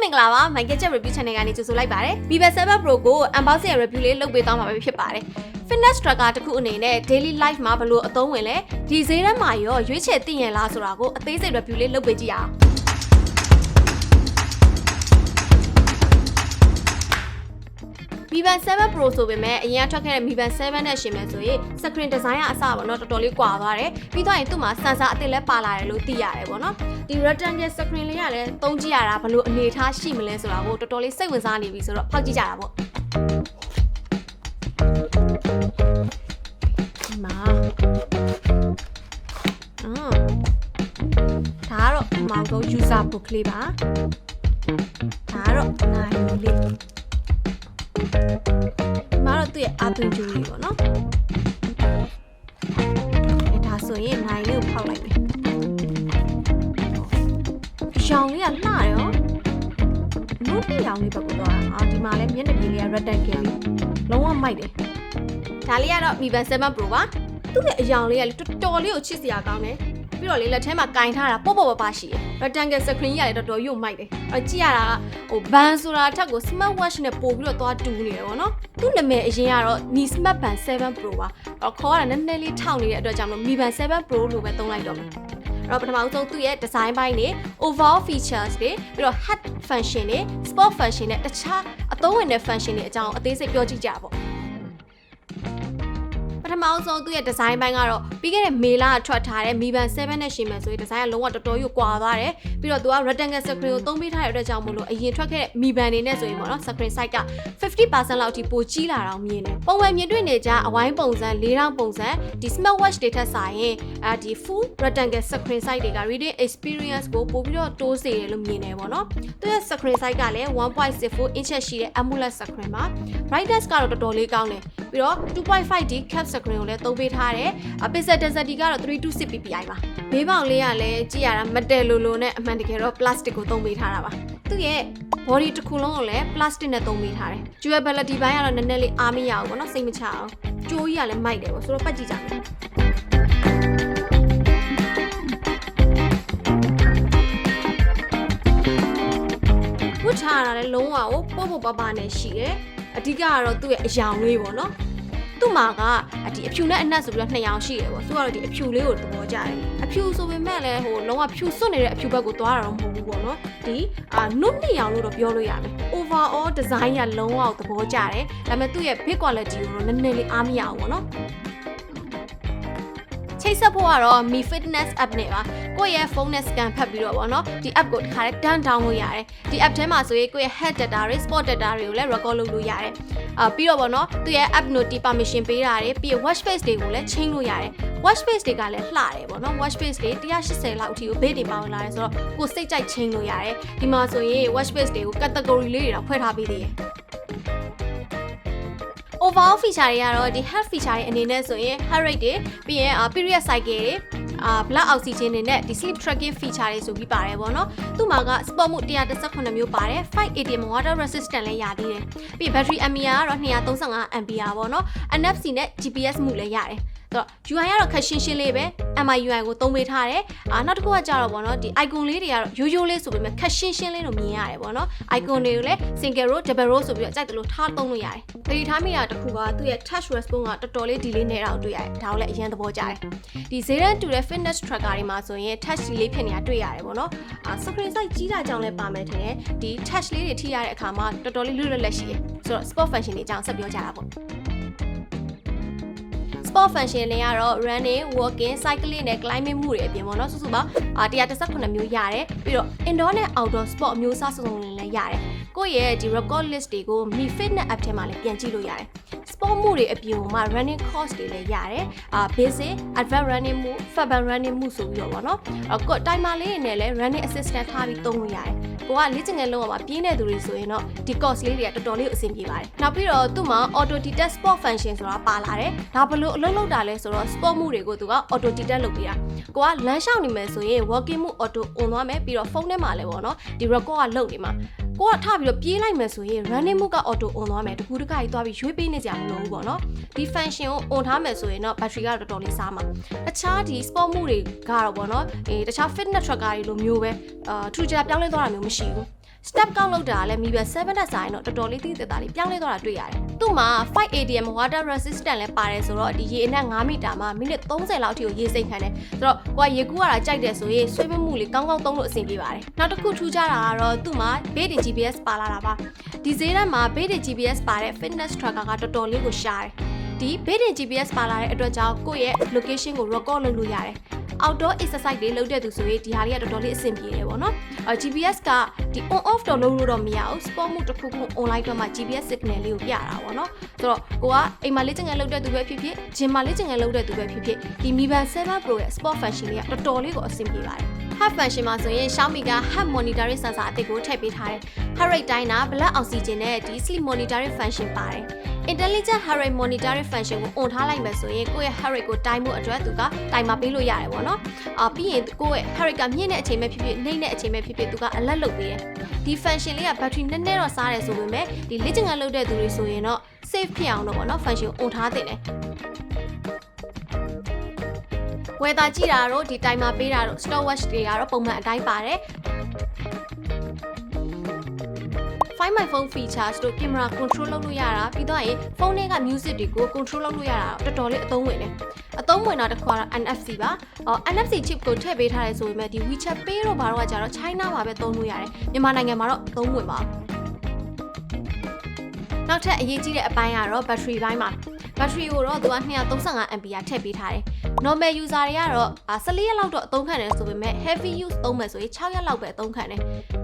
မင်္ဂလာပါ My Gadget Review Channel ကနေကြိုဆိုလိုက်ပါတယ် Vivo 7 Pro ကို unboxing review လေးလုပ်ပေးသွားမှာဖြစ်ပါတယ် Fitness tracker တစ်ခုအနေနဲ့ daily life မှာဘယ်လိုအသုံးဝင်လဲဒီဈေးတန်းမှာရောရွေးချယ်သိရင်လားဆိုတာကိုအသေးစိတ် review လေးလုပ်ပေးကြည့်အောင်Vivo 7 Pro ဆိုပေမဲ့အရင်ထွက်ခဲ့တဲ့ Vivo 7နဲ့ရှင်မယ်ဆိုရင် screen design ကအစပေါ့နော်တော်တော်လေးကွာသွားတယ်ပြီးတော့ရင်သူ့မှာ sensor အသစ်လည်းပါလာတယ်လို့သိရတယ်ပေါ့နော်ဒီ rectangle screen လေးကလည်းသုံးကြည့်ရတာဘယ်လိုအနေထားရှိမလဲဆိုတာကိုတော်တော်လေးစိတ်ဝင်စားနေပြီဆိုတော့ဖောက်ကြည့်ကြတာပေါ့ဒီမှာဒါကတော့မောင်တော့ user book လေးပါဒါကတော့နိုင်လေးမာတော့သူ့ရဲ့အသွင်ကျူလေးပေါ့နော်ဒါဆိုရင်နိုင်လေးကိုဖောက်လိုက်မယ်ရောင်လေးကလှရောနို့တီရောင်လေးပဲကိုတော့ဒီမှာလည်းမျက်နှာပြင်လေးက rectangle လေးလုံးဝမိုက်တယ်ဒါလေးကတော့ Vivo 7 Pro ပါသူ့ရဲ့အရောင်လေးကလေတော်တော်လေးကိုချစ်စရာကောင်းတယ်ပြီးတော့လေလက်ထဲမှာကင်ထားတာပေါ့ပေါ့ပါရှိတယ် rectangle screen ကြီးကလည်းတော်တော်ရုပ်မိုက်တယ်ကြည့်ရတာကဘန်ဆိုတာထက်ကို smart watch နဲ့ပို့ပြီးတော့သွားတူနေတယ်ပေါ့နော်သူ့နာမည်အရင်ကတော့ Mi Smart Band 7 Pro ပါခေါ်ရတာနည်းနည်းလေးထောက်နေတဲ့အတွက်ကြောင့်မလို့ Mi Band 7 Pro လို့ပဲသုံးလိုက်တော့မယ်ပထမဆုံးသူ့ရဲ့ design ပိုင်းတွေ overall features တွေပြီးတော့ head function တွေ sport function နဲ့တခြားအသုံးဝင်တဲ့ function တွေအကြောင်းအသေးစိတ်ပြောကြည့်ကြပါပထမဆုံးသူ့ရဲ့ design ပိုင်းကတော့ပြီးခဲ့တဲ့မေလထွက်ထားတဲ့ Mi Band 7နဲ့ရှင်မယ်ဆိုရင် design ကလုံးဝတော်တော်ကြီးကွာသွားတယ်ပြီးတော့သူက rectangle screen ကိုသုံးပေးထားတဲ့အတွက်ကြောင့်မလို့အရင်ထွက်ခဲ့တဲ့ Mi Band တွေနဲ့ဆိုရင်ပေါ့နော် screen size က 50% လောက်အထိပိုကြီးလာတာမြင်တယ်ပုံမှန်မြင်တွေ့နေကြအဝိုင်းပုံစံ4000ပုံစံဒီ smart watch တွေထက်စာရင်ဒီ full rectangle screen size တွေက reading experience ကိုပိုပြီးတော့တိုးစေတယ်လို့မြင်တယ်ပေါ့နော်သူရဲ့ screen size ကလည်း 1.64 inch ရှိတဲ့ AMOLED screen မှာ brightness ကတော့တော်တော်လေးကောင်းတယ်ပြီးတော့ 2.5D cap screen ကိုလည်းသုံးပေးထားတယ်pixel density ကတော့326 ppi ပါဘေးပေါင်လေးကလည်းကြည့်ရတာမတဲလိုနဲ့အမှန်တကယ်တော့ plastic ကိုသုံးပေးထားတာပါသူရဲ့ body တစ်ခုလုံးကိုလည်း plastic နဲ့သုံးပေးထားတယ် durability ဘိုင်းကတော့နည်းနည်းလေးအားမရဘူးပေါ့နော်စိတ်မချအောင်ကြိုးကြီးကလည်းမိုက်တယ်ပေါ့ဆိုတော့ပတ်ကြည့်ကြမယ်ဝတ်ထားတာလည်းလုံးဝကိုပို့ပါနဲ့ရှိတယ်အဓိကကတော့သူ့ရဲ့အယောင်လေးပေါ့နော်သူ့မှာကဒီအဖြူနဲ့အနက်ဆိုပြီးတော့2ရောင်ရှိတယ်ပေါ့သူကတော့ဒီအဖြူလေးကိုသဘောကျတယ်အဖြူဆိုပေမဲ့လည်းလုံးဝဖြူစွတ်နေတဲ့အဖြူဘက်ကိုသွားတာတော့မဟုတ်ဘူးပေါ့နော်ဒီနု2ရောင်လို့တော့ပြောလို့ရမယ် overall design ကလုံးဝသဘောကျတယ်ဒါပေမဲ့သူ့ရဲ့ build quality ကိုတော့နည်းနည်းလေးအားမရအောင်ပေါ့နော်ချိတ်ဆက်ဖို့ကတော့ Mi Fitness app နဲ့ပါကိုယ့်ရဲ့ဖုန်းနဲ့ scan ဖတ်ပြီးတော့ပေါ့နော်ဒီ app ကိုတစ်ခါတည်း down လို့ရတယ်ဒီ app ထဲမှာဆိုရင်ကိုယ့်ရဲ့ health data တွေ sport data တွေကိုလည်း record လုပ်လို့ရတယ်ပြီးတော့ပေါ့နော်သူရဲ့ app noti permission ပေးတာတွေပြီး watch face တွေကိုလည်းချိန်လို့ရတယ် watch face တွေကလည်းလှတယ်ပေါ့နော် watch face တွေ180လောက်အထိကိုဘေးတွေပေါင်းလာတယ်ဆိုတော့ကိုစိတ်ကြိုက်ချိန်လို့ရတယ်ဒီမှာဆိုရင် watch face တွေကို category လေးတွေတော့ဖွဲ့ထားပေးသေးတယ်overall feature တွေကတော့ဒီ health feature တွေအနေနဲ့ဆိုရင် heart rate တွေပြီးရင်period cycle တွေblood oxygen တွေနဲ့ဒီ sleep tracking feature တွေဆိုပြီးပါတယ်ပေါ့နော်သူ့မှာက sport mode 118မျိုးပါတယ် 5ATM water resistant လည်းရသေးတယ်ပြီး battery mAh ကတော့235 ampere ပေါ့နော် NFC နဲ့ GPS မှုလည်းရတယ်တော့ UI ကတော့ခက်ရှင်းရှင်းလေးပဲ MIUI ကိုသုံးပေးထားတယ်နောက်တစ်ခုကကြတော့ပေါ့နော်ဒီ icon လေးတွေကတော့ရိုးရိုးလေးဆိုပေမဲ့ခက်ရှင်းရှင်းလေးလို့မြင်ရတယ်ပေါ့နော် icon တွေကိုလည်း single row double row ဆိုပြီးတော့ကြိုက်တယ်လို့ထားသုံးလို့ရတယ်တတိထားမိတာတစ်ခုကသူ့ရဲ့ touch response ကတော်တော်လေး delay နေတာကိုတွေ့ရတယ်ဒါကိုလည်းအရင်သဘောကျတယ်ဒီဈေးတန်းတူတဲ့ fitness tracker တွေမှာဆိုရင် touch delay ဖြစ်နေတာတွေ့ရတယ်ပေါ့နော်screen size ကြီးတာကြောင့်လည်းပါမယ်ထင်တယ်ဒီ touch လေးတွေထိရတဲ့အခါမှာတော်တော်လေးလွတ်လွတ်လပ်ရှိတယ်ဆိုတော့ sport function တွေအကြောင်းဆက်ပြောကြတာပေါ့sport function တွေကတော့ running, walking, cycling နဲ့ climbing မှုတွေအပြင်ပေါ့နော်စုစုပေါင်း118မျိုးရတယ်ပြီးတော့ indoor နဲ့ outdoor sport အမျိုးအစားစုံစုံလည်းရတယ်ကိုယ့်ရဲ့ဒီ record list တွေကို Mi Fitness app ထဲမှာလည်းပြန်ကြည့်လို့ရတယ် sport မှုတွေအပြင်မှာ running course တွေလည်းရတယ်basic, advanced running မှု fast running မှုဆိုပြီးတော့ပေါ့နော်ကို timer လေးတွေနဲ့လည်း running assistant ထားပြီးသုံးလို့ရတယ်ကိုကလေ့ကျင့်ခန်းလုံးဝပြင်းတဲ့သူတွေဆိုရင်တော့ဒီ course လေးတွေကတော်တော်လေးအဆင်ပြေပါတယ်နောက်ပြီးတော့သူ့မှာ auto detect sport function ဆိုတာပါလာတယ်ဒါဘလို့အလုပ်လုပ်တာလဲဆိုတော့ sport မှုတွေကိုသူက auto detect လုပ်ပေးတာကိုကလမ်းလျှောက်နေမယ်ဆိုရင် walking မှု auto on သွားမယ်ပြီးတော့ဖုန်းထဲမှာလည်းပေါ့နော်ဒီ record ကလုပ်နေမှာကိုကထပြီးတော့ပြေးလိုက်မယ်ဆိုရင် running မှုက auto on သွားမယ်တကူတကကြီးသွားပြီးရွေးပေးနေကြမလို့ဘူးပေါ့နော်ဒီ function ကို on ထားမယ်ဆိုရင်တော့ battery ကတော်တော်လေးစားမှာအခြားဒီ sport မှုတွေကတော့ပေါ့နော်တခြား fitness tracker တွေလိုမျိုးပဲထူးခြားပြောင်းလဲသွားတာမျိုးမရှိဘူး step ကောက်လောက်တာလည်း Mi Band 7 တက်ဆိုင်တော့တော်တော်လေးသိသက်သာလေးပြောင်းလဲသွားတာတွေ့ရတယ်သူ့မှာ 5 ATM water resistant လည်းပါတယ်ဆိုတော့ဒီရေအနက်9မီတာမှာမိနစ်30လောက်အထိကိုရေစိမ့်ခံတယ်ဆိုတော့ကိုကရေကူးရတာကြိုက်တယ်ဆိုရင်ဆွေးမမှုလေးကောင်းကောင်းသုံးလို့အဆင်ပြေပါတယ်နောက်တစ်ခုထူးခြားတာကတော့သူ့မှာ Bait GPS ပါလာတာပါဒီဈေးထဲမှာ Bait GPS ပါတဲ့ fitness tracker ကတော်တော်လေးကိုရှားတယ်ဒီ Bait GPS ပါလာတဲ့အတွက်ကြောင့်ကိုယ့်ရဲ့ location ကို record လုပ်လို့ရတယ်outdoor exercise တွေလုပ်တဲ့သူဆိုရင်ဒီဟာလေးကတော်တော်လေးအဆင်ပြေတယ်ပေါ့နော်GPS ကဒီ on off တော့လုပ်လို့တော့မရဘူး sport မှုတစ်ခုခု online တော့မှ GPS signal လေးကိုပြတာပေါ့နော်ဆိုတော့ကိုကအိမ်မှာလေ့ကျင့်ခန်းလုပ်တဲ့သူပဲဖြစ်ဖြစ် gym မှာလေ့ကျင့်ခန်းလုပ်တဲ့သူပဲဖြစ်ဖြစ်ဒီ Mi Band 7 Pro ရဲ့ sport function လေးကတော်တော်လေးကိုအဆင်ပြေပါတယ် heart function မှာဆိုရင် Xiaomi က heart monitoring sensor အသစ်ကိုထည့်ပေးထားတယ် heart rate တိုင်းတာ blood oxygen နဲ့ဒီ sleep monitoring function ပါတယ် intelligent heart rate monitoring function ကို on ထားလိုက်မယ်ဆိုရင်ကိုယ့်ရဲ့ heart rate ကိုတိုင်းမှုအတွက်သူကတိုင်မာပေးလို့ရတယ်ပေါ့နော်ပြီးရင်ကိုယ့်ရဲ့ heart rate ကမြင့်တဲ့အချိန်ပဲဖြစ်ဖြစ်နှိမ့်တဲ့အချိန်ပဲဖြစ်ဖြစ်သူက alert လုပ်ပေးတယ်ဒီ function လေးက battery နည်းနည်းတော့စားတယ်ဆိုပေမဲ့ဒီလေ့ကျင့်ခန်းလုပ်တဲ့သူတွေဆိုရင်တော့ safe ဖြစ်အောင်တော့ပေါ့နော် function ကို on ထားသင့်တယ်ဝယ်တာကြည့်တာတော့ဒီ timer ပေးတာတော့ stopwatch တွေကတော့ပုံမှန်အတိုင်းပါတယ် Find My Phone features တို့ camera control လုပ်လို့ရတာပြီးတော့ရင်ဖုန်းထဲက music တွေကို control လုပ်လို့ရတာတော်တော်လေးအသုံးဝင်တယ်အသုံးဝင်တာတစ်ခါတော့ NFC ပါNFC chip ကိုထည့်ပေးထားတယ်ဆိုပေမဲ့ဒီ WeChat Pay တော့ဘာတော့ကကြတော့ China မှာပဲသုံးလို့ရတယ်မြန်မာနိုင်ငံမှာတော့သုံးဝင်ပါနောက်ထပ်အရေးကြီးတဲ့အပိုင်းကတော့ battery ဘိုင်းမှာ battery ကိုတော့သူက235 ampere ထည့်ပေးထားတယ် normal user တွေကတော့14ရက်လောက်တော့အသုံးခံတယ်ဆိုပေမဲ့ heavy use သုံးမယ်ဆိုရင်6ရက်လောက်ပဲအသုံးခံတယ်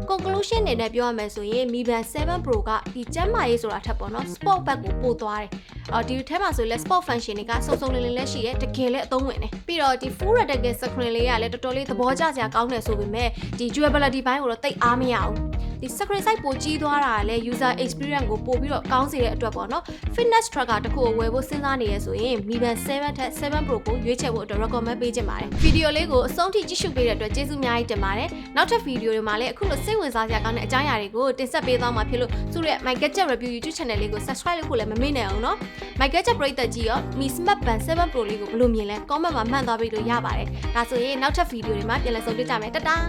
conclusion အနေနဲ့ပြောရမယ်ဆိုရင် Mi Band 7 Pro ကဒီကျန်းမာရေးဆိုတာထက်ပေါ့နော် sport ဘက်ကိုပို့သွားတယ်ဒီထဲမှာဆိုရင်လည်း sport function တွေကစုံစုံလင်လင်လည်းရှိတယ်တကယ်လည်းအသုံးဝင်တယ်ပြီးတော့ဒီ full rectangle screen လေးကလည်းတော်တော်လေးသဘောကျစရာကောင်းတယ်ဆိုပေမဲ့ဒီ durability ဘိုင်းကိုတော့တိတ်အားမရဘူးဒီ screen size ပိုကြီးသွားတာလည်း user experience ကိုပို့ပြီးတော့ကောင်းစေတဲ့အတွက်ပေါ့နော် fitness tracker တစ်ခုကိုဝယ်ဖို့စဉ်းစားနေရဆိုရင် Mi Band 7 ထက် 7 Pro ကိုရွေးချယ်ဖို့အတွက် recommend ပေးချင်ပါတယ်ဗီဒီယိုလေးကိုအဆုံးထိကြည့်ရှုပေးတဲ့အတွက်ကျေးဇူးအများကြီးတင်ပါတယ်နောက်ထပ်ဗီဒီယိုတွေမှာလည်းအခုလိုစိတ်ဝင်စားစရာကောင်းတဲ့အကြောင်းအရာတွေကိုတင်ဆက်ပေးသွားမှာဖြစ်လို့သူတို့ရဲ့ My Gadget Review YouTube channel လေးကို subscribe လုပ်ဖို့လည်းမမေ့နဲ့အောင်နော် My Gadget ပရိသတ်ကြီးရော Mi Smart Band 7 Pro လေးကိုဘယ်လိုမြင်လဲ comment မှာမှတ်သွားပေးလို့ရပါတယ်ဒါဆိုရင်နောက်ထပ်ဗီဒီယိုတွေမှာပြန်လည်ဆုံတွေ့ကြမယ်တတား